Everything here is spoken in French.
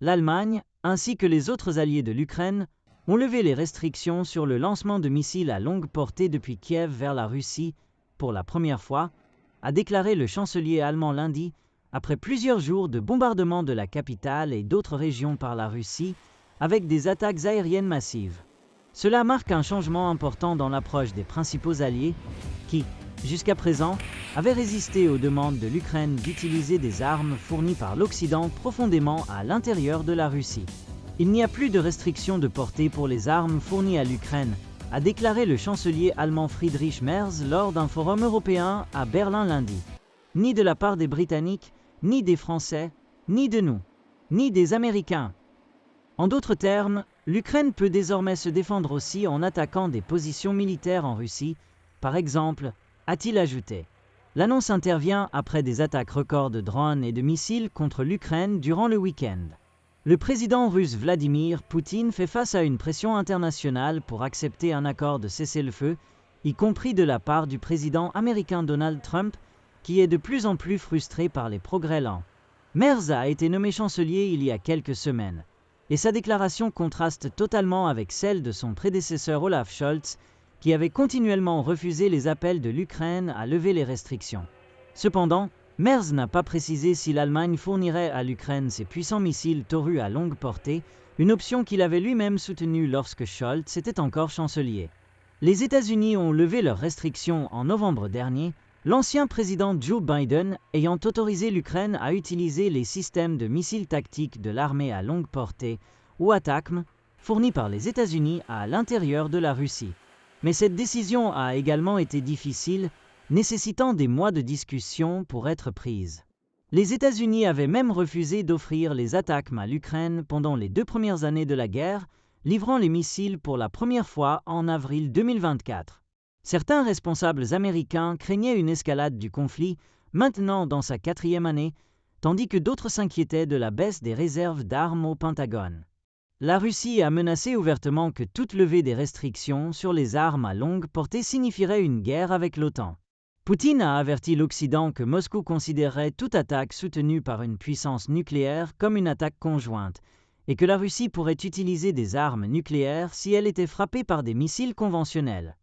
l'Allemagne, ainsi que les autres alliés de l'Ukraine, ont levé les restrictions sur le lancement de missiles à longue portée depuis Kiev vers la Russie, pour la première fois, a déclaré le chancelier allemand lundi, après plusieurs jours de bombardement de la capitale et d'autres régions par la Russie, avec des attaques aériennes massives. Cela marque un changement important dans l'approche des principaux alliés, qui, jusqu'à présent, avaient résisté aux demandes de l'Ukraine d'utiliser des armes fournies par l'Occident profondément à l'intérieur de la Russie. Il n'y a plus de restrictions de portée pour les armes fournies à l'Ukraine, a déclaré le chancelier allemand Friedrich Merz lors d'un forum européen à Berlin lundi. Ni de la part des Britanniques, ni des Français, ni de nous, ni des Américains. En d'autres termes, l'Ukraine peut désormais se défendre aussi en attaquant des positions militaires en Russie, par exemple, a-t-il ajouté. L'annonce intervient après des attaques records de drones et de missiles contre l'Ukraine durant le week-end. Le président russe Vladimir Poutine fait face à une pression internationale pour accepter un accord de cessez-le-feu, y compris de la part du président américain Donald Trump, qui est de plus en plus frustré par les progrès lents. Merz a été nommé chancelier il y a quelques semaines, et sa déclaration contraste totalement avec celle de son prédécesseur Olaf Scholz, qui avait continuellement refusé les appels de l'Ukraine à lever les restrictions. Cependant, Merz n'a pas précisé si l'Allemagne fournirait à l'Ukraine ses puissants missiles Taurus à longue portée, une option qu'il avait lui-même soutenue lorsque Scholz était encore chancelier. Les États-Unis ont levé leurs restrictions en novembre dernier, l'ancien président Joe Biden ayant autorisé l'Ukraine à utiliser les systèmes de missiles tactiques de l'armée à longue portée, ou ATACMS, fournis par les États-Unis à l'intérieur de la Russie. Mais cette décision a également été difficile, nécessitant des mois de discussion pour être prise. Les États-Unis avaient même refusé d'offrir les ATACMS à l'Ukraine pendant les 2 premières années de la guerre, livrant les missiles pour la première fois en avril 2024. Certains responsables américains craignaient une escalade du conflit, maintenant dans sa 4e année, tandis que d'autres s'inquiétaient de la baisse des réserves d'armes au Pentagone. La Russie a menacé ouvertement que toute levée des restrictions sur les armes à longue portée signifierait une guerre avec l'OTAN. Poutine a averti l'Occident que Moscou considérerait toute attaque soutenue par une puissance nucléaire comme une attaque conjointe, et que la Russie pourrait utiliser des armes nucléaires si elle était frappée par des missiles conventionnels.